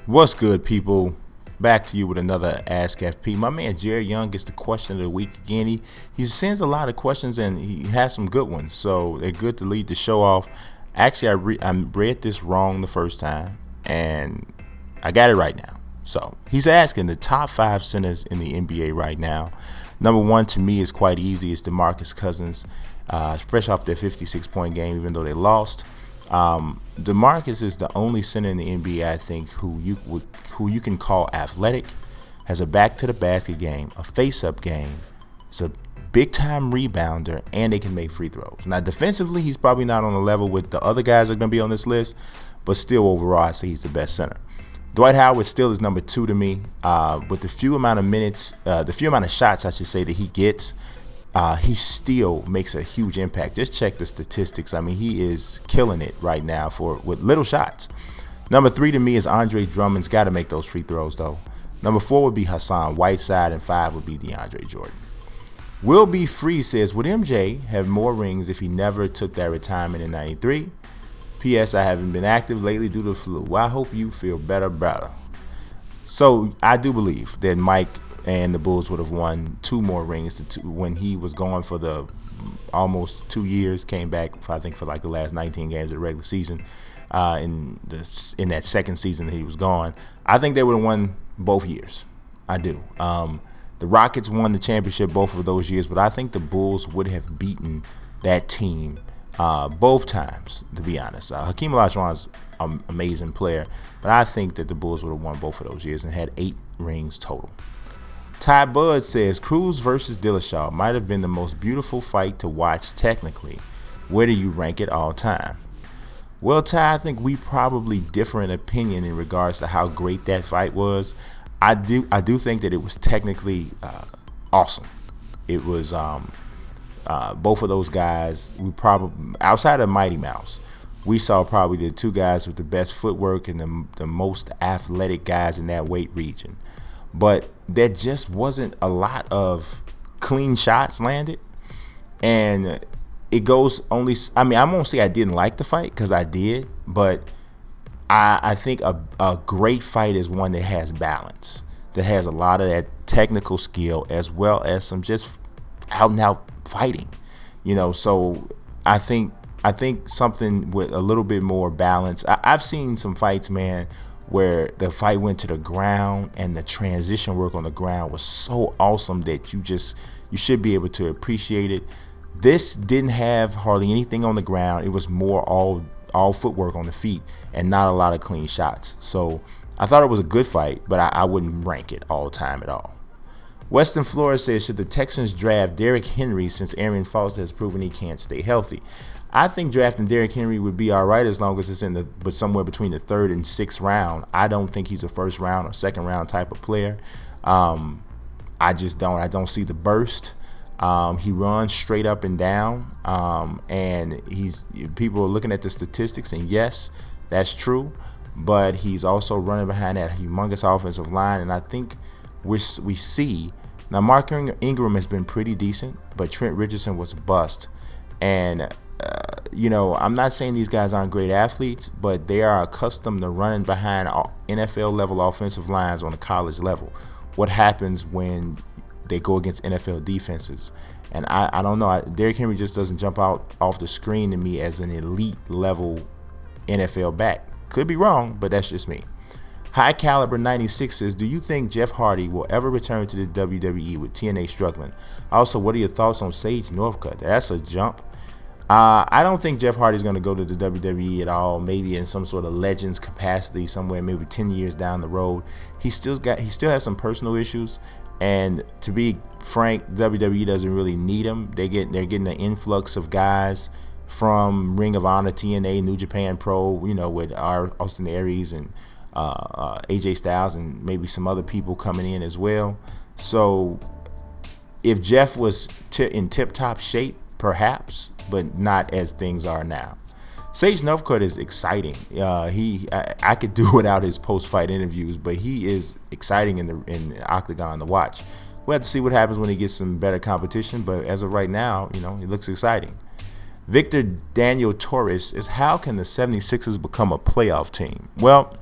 What's good, people? Back to you with another ASKfp. My man Jerry Young gets the question of the week again. He sends a lot of questions and he has some good ones, so they're good to lead the show off. Actually, I read this wrong the first time, and I got it right now. So he's asking the top 5 centers in the NBA right now. Number 1 to me is quite easy. It's DeMarcus Cousins, fresh off their 56-point game, even though they lost. DeMarcus is the only center in the NBA I think who you can call athletic, has a back to the basket game, a face-up game, is a big-time rebounder, and they can make free throws. Now defensively, he's probably not on the level with the other guys that are going to be on this list, but still overall I say he's the best center. Dwight Howard still is number 2 to me, with the few amount of shots I should say that he gets. He still makes a huge impact. Just check the statistics. I mean, he is killing it right now with little shots. Number 3 to me is Andre Drummond's got to make those free throws, though. Number 4 would be Hassan Whiteside, and 5 would be DeAndre Jordan. Will Be Free says, would MJ have more rings if he never took that retirement in 93? P.S. I haven't been active lately due to the flu. Well, I hope you feel better, brother. So I do believe that Mike and the Bulls would have won 2 more rings when he was gone for the almost 2 years, came back, I think, for like the last 19 games of the regular season. In that second season that he was gone, I think they would have won both years. I do. The Rockets won the championship both of those years, but I think the Bulls would have beaten that team both times, to be honest. Hakeem Olajuwon's an amazing player, but I think that the Bulls would have won both of those years and had 8 rings total. Ty Bud says, Cruz versus Dillashaw might have been the most beautiful fight to watch technically. Where do you rank it all time? Well, Ty, I think we probably differ in opinion in regards to how great that fight was. I do think that it was technically awesome. It was both of those guys, we probably, outside of Mighty Mouse, we saw probably the 2 guys with the best footwork and the most athletic guys in that weight region. But there just wasn't a lot of clean shots landed. And it goes only, I mean, I won't say I didn't like the fight, because I did. But I think a great fight is one that has balance, that has a lot of that technical skill as well as some just out and out fighting. So I think something with a little bit more balance. I've seen some fights, man, where the fight went to the ground and the transition work on the ground was so awesome that you should be able to appreciate it. This didn't have hardly anything on the ground. It was more all footwork on the feet and not a lot of clean shots. So I thought it was a good fight, but I wouldn't rank it all time at all. Western Flores says, should the Texans draft Derrick Henry since Arian Foster has proven he can't stay healthy? I think drafting Derrick Henry would be all right as long as it's but somewhere between the 3rd and 6th round. I don't think he's a 1st round or 2nd round type of player. I just don't. I don't see the burst. He runs straight up and down, and people are looking at the statistics, and yes, that's true. But he's also running behind that humongous offensive line, and I think we see now. Mark Ingram has been pretty decent, but Trent Richardson was a bust, and I'm not saying these guys aren't great athletes, but they are accustomed to running behind NFL level offensive lines on a college level. What happens when they go against NFL defenses? And I don't know. Derrick Henry just doesn't jump out off the screen to me as an elite level NFL back. Could be wrong, but that's just me. High Caliber 96 says, do you think Jeff Hardy will ever return to the WWE with TNA struggling? Also, what are your thoughts on Sage Northcutt? That's a jump. I don't think Jeff Hardy's going to go to the WWE at all. Maybe in some sort of Legends capacity somewhere, maybe 10 years down the road. He still has some personal issues, and to be frank, WWE doesn't really need him. They're getting an influx of guys from Ring of Honor, TNA, New Japan Pro, with Austin Aries and AJ Styles and maybe some other people coming in as well. So if Jeff was in tip-top shape, perhaps, but not as things are now. Sage Northcutt is exciting. I could do without his post-fight interviews, but he is exciting in the octagon to watch. We'll have to see what happens when he gets some better competition, but as of right now, he looks exciting. Victor Daniel Torres is, how can the 76ers become a playoff team? Well,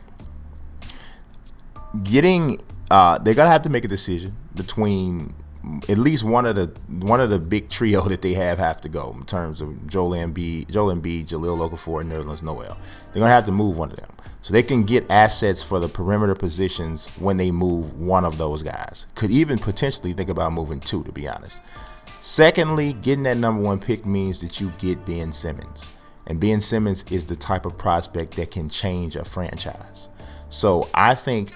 they're gonna have to make a decision between at least one of the big trio that they have to go in terms of Joel Embiid, Jahlil Okafor, and Nerlens Noel. They're gonna have to move one of them so they can get assets for the perimeter positions when they move one of those guys. Could even potentially think about moving two, to be honest. Secondly, getting that number one pick means that you get Ben Simmons, and Ben Simmons is the type of prospect that can change a franchise. So I think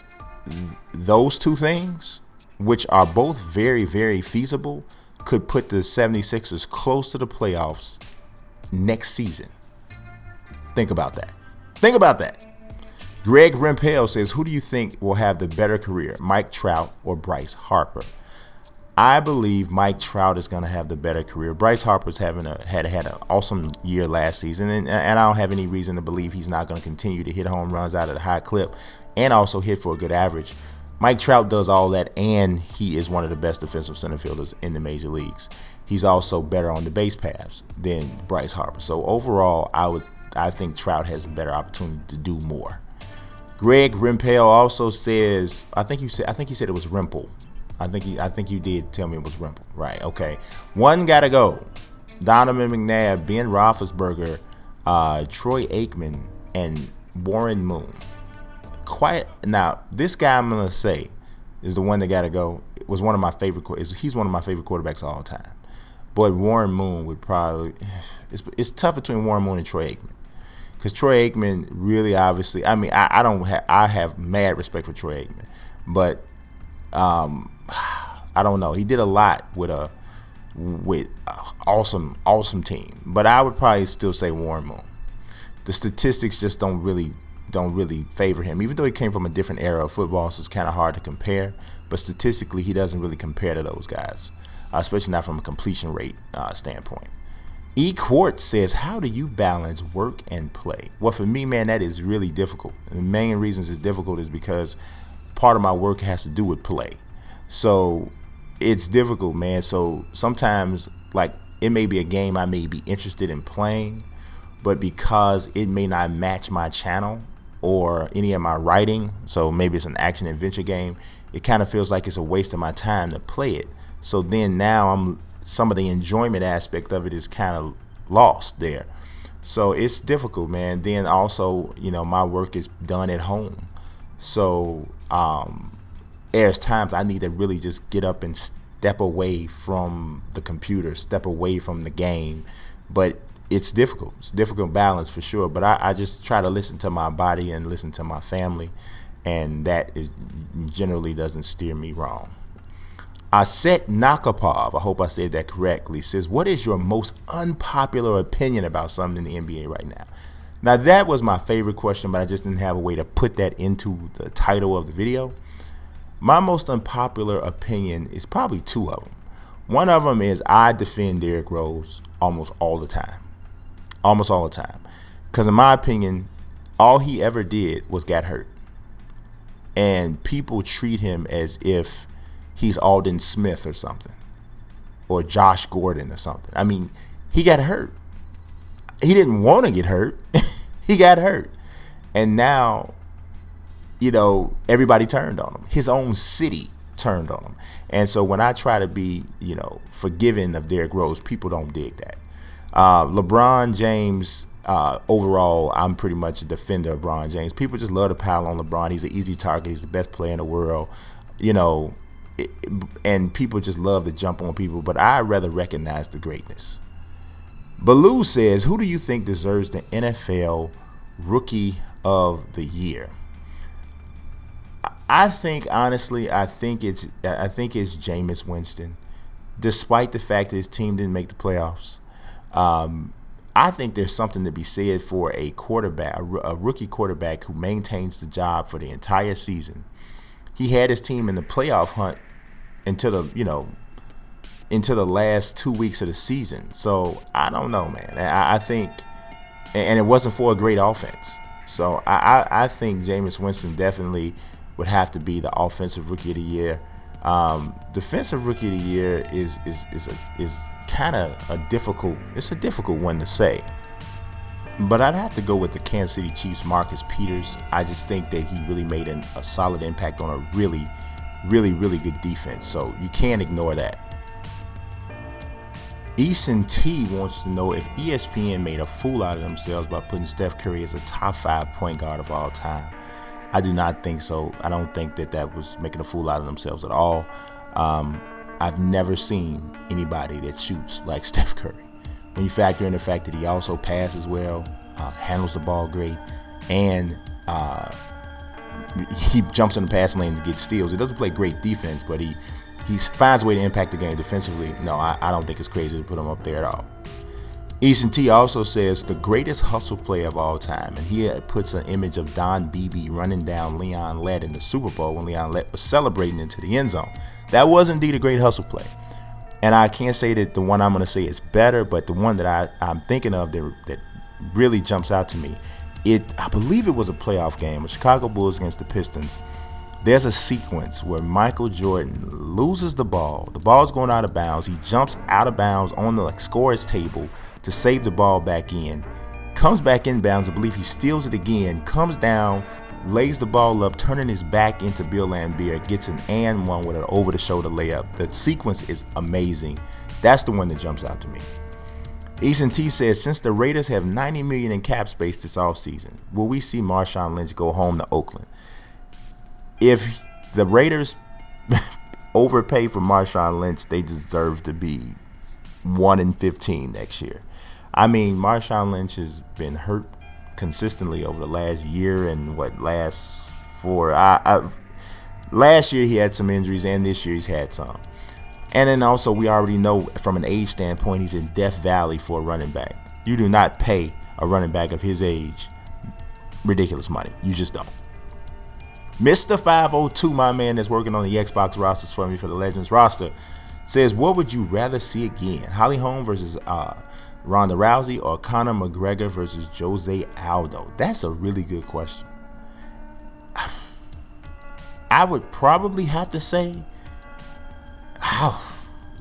those two things, which are both very, very feasible, could put the 76ers close to the playoffs next season. Think about that. Greg Rimpel says, who do you think will have the better career, Mike Trout or Bryce Harper? I believe Mike Trout is going to have the better career. Bryce Harper's had an awesome year last season, and I don't have any reason to believe he's not going to continue to hit home runs out at a high clip and also hit for a good average. Mike Trout does all that, and he is one of the best defensive center fielders in the major leagues. He's also better on the base paths than Bryce Harper. So overall, I think Trout has a better opportunity to do more. Greg Rimpel also says, I think he said it was Rimple. I think you did tell me it was Rimple. Right, okay. One gotta go. Donovan McNabb, Ben Roethlisberger, Troy Aikman, and Warren Moon. Now, this guy I'm gonna say is the one that gotta go. It was one of my favorite. He's one of my favorite quarterbacks of all time. But Warren Moon would probably. It's tough between Warren Moon and Troy Aikman, because Troy Aikman really, obviously. I mean, I have mad respect for Troy Aikman, but I don't know. He did a lot with awesome team. But I would probably still say Warren Moon. The statistics just don't really favor him, even though he came from a different era of football, so it's kind of hard to compare. But statistically, he doesn't really compare to those guys, especially not from a completion rate standpoint. E. Quartz says, how do you balance work and play? Well, for me, man, that is really difficult. And the main reasons it's difficult is because part of my work has to do with play. So it's difficult, man. So sometimes, like, it may be a game I may be interested in playing, but because it may not match my channel or any of my writing, so maybe it's an action adventure game, it kind of feels like it's a waste of my time to play it. So then now some of the enjoyment aspect of it is kind of lost there. So it's difficult, man. Then also, my work is done at home. So there's times I need to really just get up and step away from the computer, step away from the game. But it's difficult. It's a difficult balance for sure. But I just try to listen to my body and listen to my family, and that generally doesn't steer me wrong. Aset Nakapov, I hope I said that correctly, says, what is your most unpopular opinion about something in the NBA right now? Now, that was my favorite question, but I just didn't have a way to put that into the title of the video. My most unpopular opinion is probably two of them. One of them is I defend Derrick Rose almost all the time. Because in my opinion, all he ever did was got hurt. And people treat him as if he's Alden Smith or something, or Josh Gordon or something. I mean, he got hurt. He didn't want to get hurt. He got hurt. And now, everybody turned on him. His own city turned on him. And so when I try to be, forgiving of Derrick Rose, people don't dig that. LeBron James, overall, I'm pretty much a defender of LeBron James. People just love to pile on LeBron. He's an easy target. He's the best player in the world, and people just love to jump on people. But I'd rather recognize the greatness. Baloo says, who do you think deserves the NFL Rookie of the Year? I think, honestly, I think it's Jameis Winston, despite the fact that his team didn't make the playoffs. I think there's something to be said for a quarterback, a rookie quarterback who maintains the job for the entire season. He had his team in the playoff hunt until the last 2 weeks of the season. So I don't know, man. I think, and it wasn't for a great offense. So I think Jameis Winston definitely would have to be the offensive rookie of the year. Defensive rookie of the year is kind of a difficult one to say. But I'd have to go with the Kansas City Chiefs' Marcus Peters. I just think that he really made a solid impact on a really, really, really good defense. So you can't ignore that. Eason T wants to know if ESPN made a fool out of themselves by putting Steph Curry as a top 5 point guard of all time. I do not think so. I don't think that was making a fool out of themselves at all. I've never seen anybody that shoots like Steph Curry. When you factor in the fact that he also passes well, handles the ball great, and he jumps in the passing lane to get steals. He doesn't play great defense, but he finds a way to impact the game defensively. No, I don't think it's crazy to put him up there at all. Easton T also says the greatest hustle player of all time, and he puts an image of Don Beebe running down Leon Lett in the Super Bowl when Leon Lett was celebrating into the end zone. That was indeed a great hustle play. And I can't say that the one I'm going to say is better, but the one that I'm thinking of that really jumps out to me, I believe it was a playoff game, a Chicago Bulls against the Pistons. There's a sequence where Michael Jordan loses the ball. The ball's going out of bounds. He jumps out of bounds on the scorer's table to save the ball back in. Comes back in bounds. I believe he steals it again. Comes down, lays the ball up, turning his back into Bill Laimbeer. Gets an and one with an over-the-shoulder layup. The sequence is amazing. That's the one that jumps out to me. Eason T says, since the Raiders have $90 million in cap space this offseason, will we see Marshawn Lynch go home to Oakland? If the Raiders overpay for Marshawn Lynch, they deserve to be 1-15 next year. I mean, Marshawn Lynch has been hurt consistently over the last year and last year he had some injuries, and this year he's had some. And then also we already know from an age standpoint he's in Death Valley for a running back. You do not pay a running back of his age ridiculous money. You just don't. Mr. 502, my man that's working on the Xbox rosters for me for the Legends roster, says, what would you rather see again? Holly Holm versus Ronda Rousey or Conor McGregor versus Jose Aldo? That's a really good question. I would probably have to say,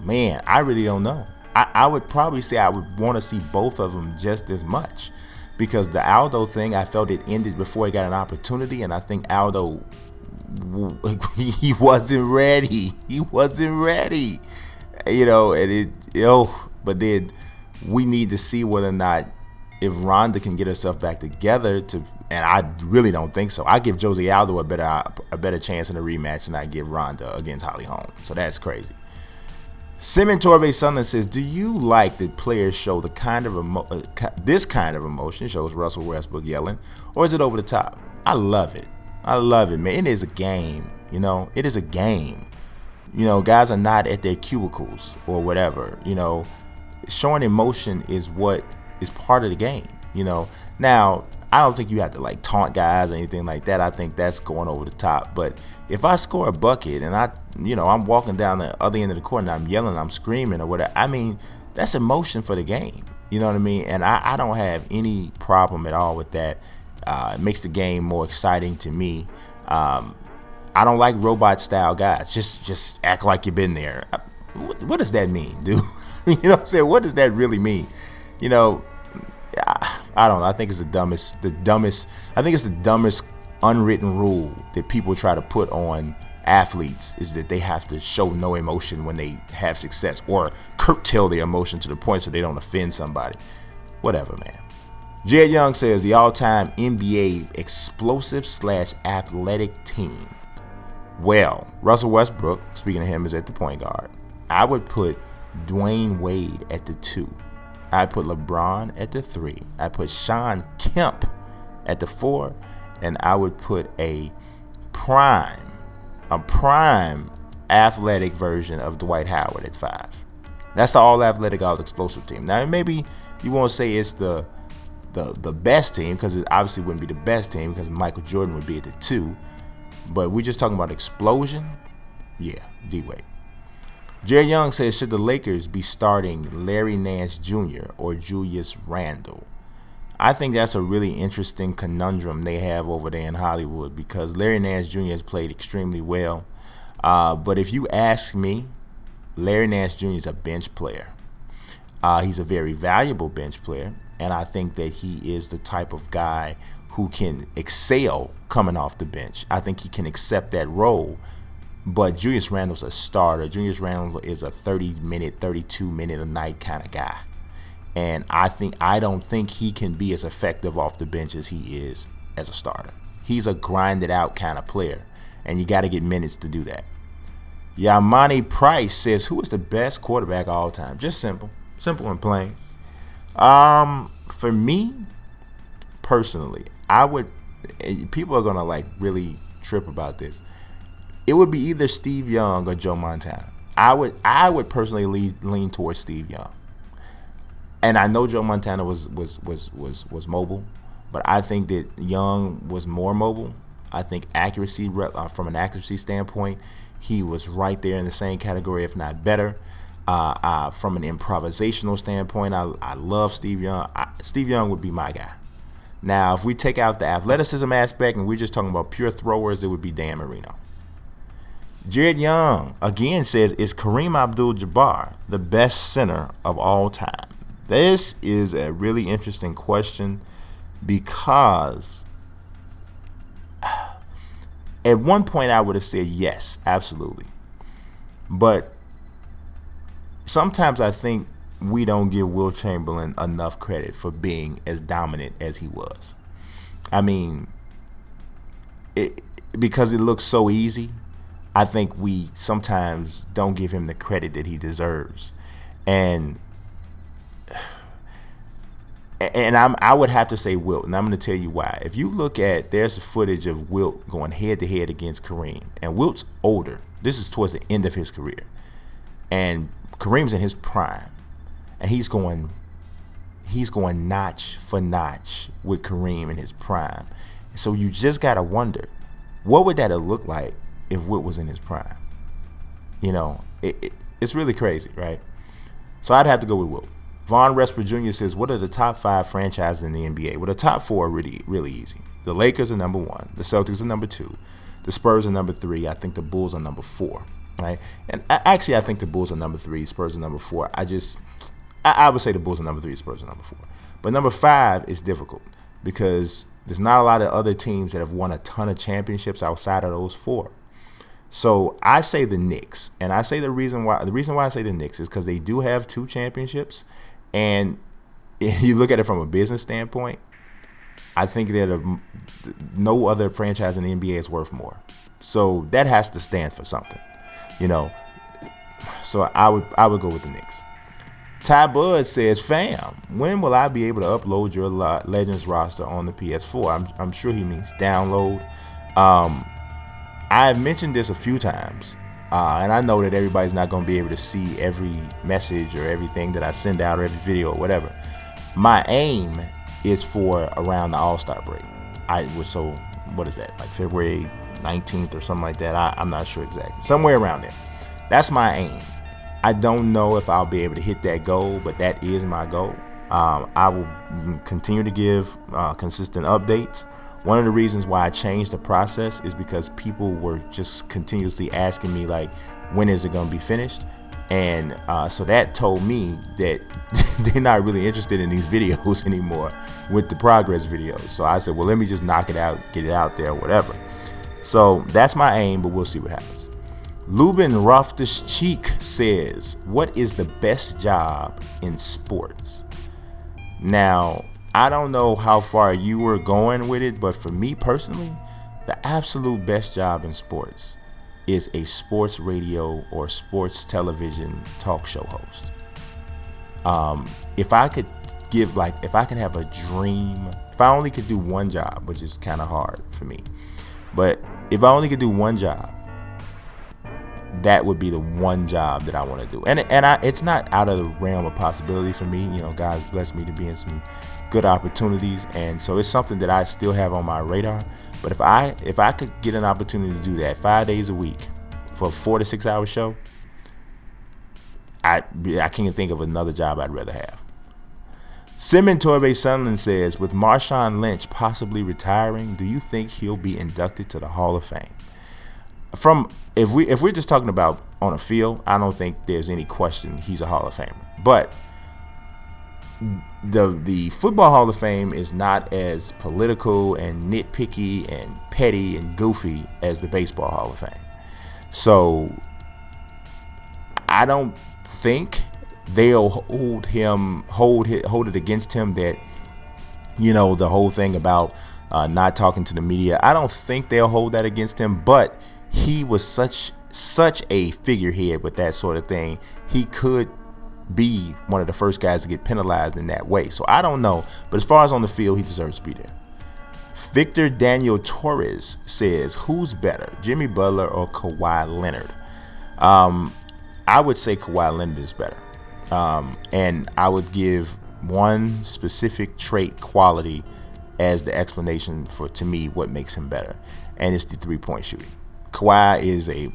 man, I really don't know. I would probably say I would want to see both of them just as much. Because the Aldo thing, I felt it ended before he got an opportunity, and I think Aldo, he wasn't ready. He wasn't ready, But then we need to see whether or not if Ronda can get herself back together and I really don't think so. I give Jose Aldo a better chance in a rematch than I give Ronda against Holly Holm. So that's crazy. Simon Torve Sunderland says, do you like that players show this kind of emotion, shows Russell Westbrook yelling, or is it over the top? I love it. I love it, man. It is a game, It is a game. Guys are not at their cubicles or whatever, Showing emotion is what is part of the game, Now, I don't think you have to taunt guys or anything like that. I think that's going over the top. But if I score a bucket and I'm walking down the other end of the court and I'm yelling, I'm screaming or whatever, I mean, that's emotion for the game. You know what I mean? And I don't have any problem at all with that. It makes the game more exciting to me. I don't like robot style guys. Just act like you've been there. What does that mean, dude? You know what I'm saying? What does that really mean? I don't know. I think it's the dumbest. I think it's the dumbest unwritten rule that people try to put on athletes is that they have to show no emotion when they have success or curtail their emotion to the point so they don't offend somebody. Whatever, man. Jed Young says the all-time NBA explosive/athletic team. Well, Russell Westbrook, speaking of him, is at the point guard. I would put Dwayne Wade at the 2. I'd put LeBron at the 3. I'd put Shawn Kemp at the 4. And I would put a prime athletic version of Dwight Howard at 5. That's the all-athletic, all-explosive team. Now, maybe you won't say it's the best team because it obviously wouldn't be the best team because Michael Jordan would be at the 2. But we're just talking about explosion. Yeah, D-Wade. Jerry Young says, should the Lakers be starting Larry Nance Jr. or Julius Randle? I think that's a really interesting conundrum they have over there in Hollywood because Larry Nance Jr. has played extremely well. But if you ask me, Larry Nance Jr. is a bench player. He's a very valuable bench player. and I think that he is the type of guy who can excel coming off the bench. I think he can accept that role. But Julius Randle's a starter. Julius Randle is a 30-minute, 32-minute a night kind of guy. And I don't think he can be as effective off the bench as he is as a starter. He's a grinded out kind of player, and you got to get minutes to do that. Yamani Price says, who is the best quarterback of all time? Just simple and plain. For me, personally, people are gonna like really trip about this. It would be either Steve Young or Joe Montana. I would personally lean towards Steve Young. And I know Joe Montana was mobile, but I think that Young was more mobile. I think accuracy, from an accuracy standpoint, he was right there in the same category, if not better. From an improvisational standpoint, I love Steve Young. Steve Young would be my guy. Now, if we take out the athleticism aspect and we're just talking about pure throwers, it would be Dan Marino. Jared Young, again, says, is Kareem Abdul-Jabbar the best center of all time? This is a really interesting question because at one point I would have said yes, absolutely. But sometimes I think we don't give Wilt Chamberlain enough credit for being as dominant as he was. I mean, because it looks so easy, I think we sometimes don't give him the credit that he deserves. And I would have to say Wilt, and I'm going to tell you why. If you look at, there's footage of Wilt going head-to-head against Kareem. And Wilt's older. This is towards the end of his career. And Kareem's in his prime. And he's going notch for notch with Kareem in his prime. So you just got to wonder, what would that have looked like if Wilt was in his prime? You know, it's really crazy, right? So I'd have to go with Wilt. Von Resper Jr. says, what are the top 5 franchises in the NBA? Well, the top 4 are really, really easy. The Lakers are number 1. The Celtics are number 2. The Spurs are number 3. I think the Bulls are number 4. Right? And I think the Bulls are number 3. Spurs are number 4. I would say the Bulls are number 3. Spurs are number 4. But number 5 is difficult because there's not a lot of other teams that have won a ton of championships outside of those 4. So I say the Knicks, and I say the reason why I say the Knicks is because they do have 2 championships. And if you look at it from a business standpoint, I think that no other franchise in the NBA is worth more. So that has to stand for something, you know. So I would go with the Knicks. Ty Bud says, fam, when will I be able to upload your Legends roster on the PS4? I'm sure he means download. I've mentioned this a few times. And I know that everybody's not going to be able to see every message or everything that I send out or every video or whatever. My aim is for around the All-Star break. So what is that, like February 19th or something like that? I'm not sure exactly. Somewhere around there. That's my aim. I don't know if I'll be able to hit that goal, but that is my goal. I will continue to give consistent updates. One of the reasons why I changed the process is because people were just continuously asking me, like, when is it going to be finished? And so that told me that they're not really interested in these videos anymore with the progress videos. So I said, well, let me just knock it out, get it out there, whatever. So that's my aim, but we'll see what happens. Lubin Roftus Cheek says, what is the best job in sports? Now, I don't know how far you were going with it, but for me personally, the absolute best job in sports is a sports radio or sports television talk show host. If I could have a dream, if I only could do one job, which is kind of hard for me, but if I only could do one job, that would be the one job that I want to do. And it's not out of the realm of possibility for me. You know, God's blessed me to be in some good opportunities, and so it's something that I still have on my radar. But if I could get an opportunity to do that 5 days a week for a 4 to 6 hour show, I can't think of another job I'd rather have. Simon Torbe Sunland says, with Marshawn Lynch possibly retiring, do you think he'll be inducted to the Hall of Fame? If we're just talking about on a field, I don't think there's any question he's a Hall of Famer. But the Football Hall of Fame is not as political and nitpicky and petty and goofy as the Baseball Hall of Fame. So I don't think they'll hold it against him that, the whole thing about not talking to the media. I don't think they'll hold that against him, but he was such a figurehead with that sort of thing. He could be one of the first guys to get penalized in that way. So I don't know, but as far as on the field, he deserves to be there. Victor Daniel Torres says, who's better, Jimmy Butler or Kawhi Leonard? I would say Kawhi Leonard is better. And I would give one specific trait, quality, as the explanation for, to me, what makes him better. And it's the three-point shooting. Kawhi is I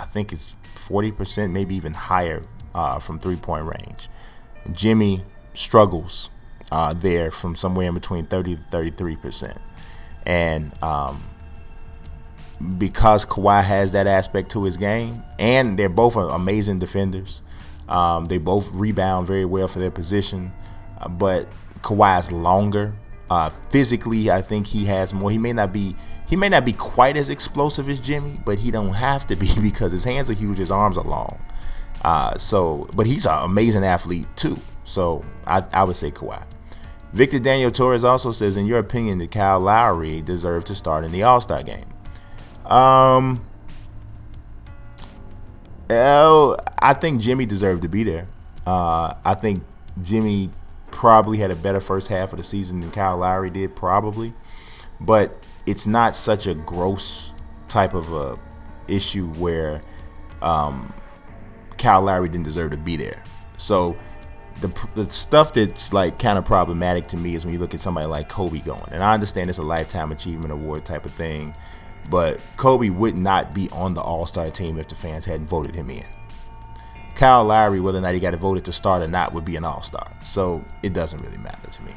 think it's 40%, maybe even higher from three-point range. Jimmy struggles there from somewhere in between 30 to 33%. And because Kawhi has that aspect to his game, and they're both amazing defenders, they both rebound very well for their position, but Kawhi is longer. Physically, I think he has more. He may not be quite as explosive as Jimmy, but he don't have to be because his hands are huge, his arms are long. But he's an amazing athlete too. So I would say Kawhi. Victor Daniel Torres also says, in your opinion, did Kyle Lowry deserve to start in the All-Star game? I think Jimmy deserved to be there. I think Jimmy probably had a better first half of the season than Kyle Lowry did, probably. But it's not such a gross type of a issue where Kyle Lowry didn't deserve to be there. So the stuff that's like kind of problematic to me is when you look at somebody like Kobe going. And I understand it's a Lifetime Achievement Award type of thing, but Kobe would not be on the All-Star team if the fans hadn't voted him in. Kyle Lowry, whether or not he got voted to start or not, would be an All-Star. So it doesn't really matter to me.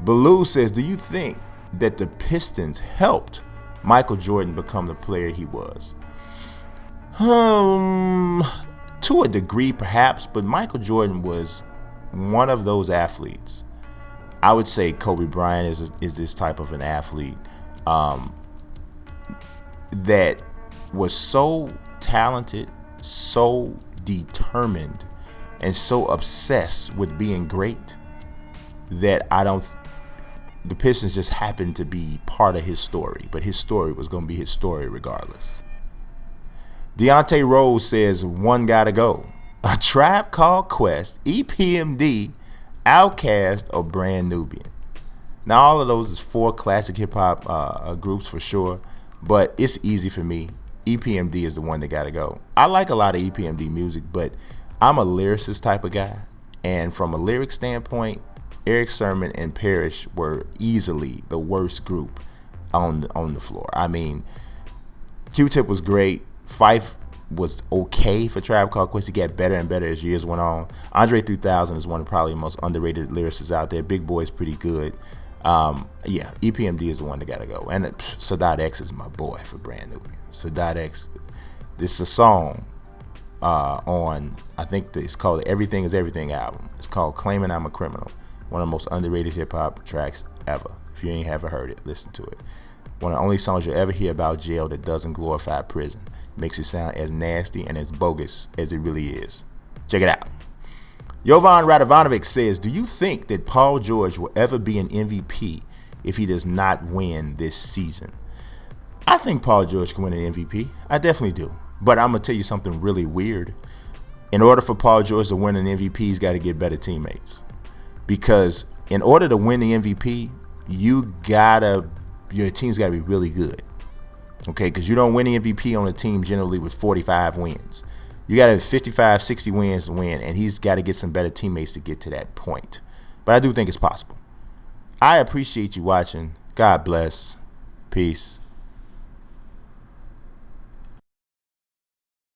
Baloo says, do you think that the Pistons helped Michael Jordan become the player he was? To a degree, perhaps, but Michael Jordan was one of those athletes. I would say Kobe Bryant is this type of an athlete that was so talented, so determined, and so obsessed with being great that the Pistons just happened to be part of his story, but his story was going to be his story regardless. Deontay Rose says, one gotta go. A Tribe Called Quest, EPMD, Outkast, or Brand Nubian. Now, all of those is 4 classic hip-hop groups for sure, but it's easy for me. EPMD is the one that gotta go. I like a lot of EPMD music, but I'm a lyricist type of guy, and from a lyric standpoint, Eric Sermon and Parrish were easily the worst group on the floor. I mean, Q-Tip was great. Fife was okay for Tribe Called Quest. He got better and better as years went on. Andre 3000 is one of probably the most underrated lyricists out there. Big Boy's pretty good. EPMD is the one that gotta go. And Sadat X is my boy for Brand New. Sadat X, this is a song on, I think it's called the Everything Is Everything album. It's called Claiming I'm a Criminal. One of the most underrated hip-hop tracks ever. If you ain't ever heard it, listen to it. One of the only songs you'll ever hear about jail that doesn't glorify prison. Makes it sound as nasty and as bogus as it really is. Check it out. Jovan Radovanovic says, do you think that Paul George will ever be an MVP if he does not win this season? I think Paul George can win an MVP. I definitely do. But I'm going to tell you something really weird. In order for Paul George to win an MVP, he's got to get better teammates. Because in order to win the MVP, your team's got to be really good. Okay, because you don't win the MVP on a team generally with 45 wins. You got to have 55, 60 wins to win, and he's got to get some better teammates to get to that point. But I do think it's possible. I appreciate you watching. God bless. Peace.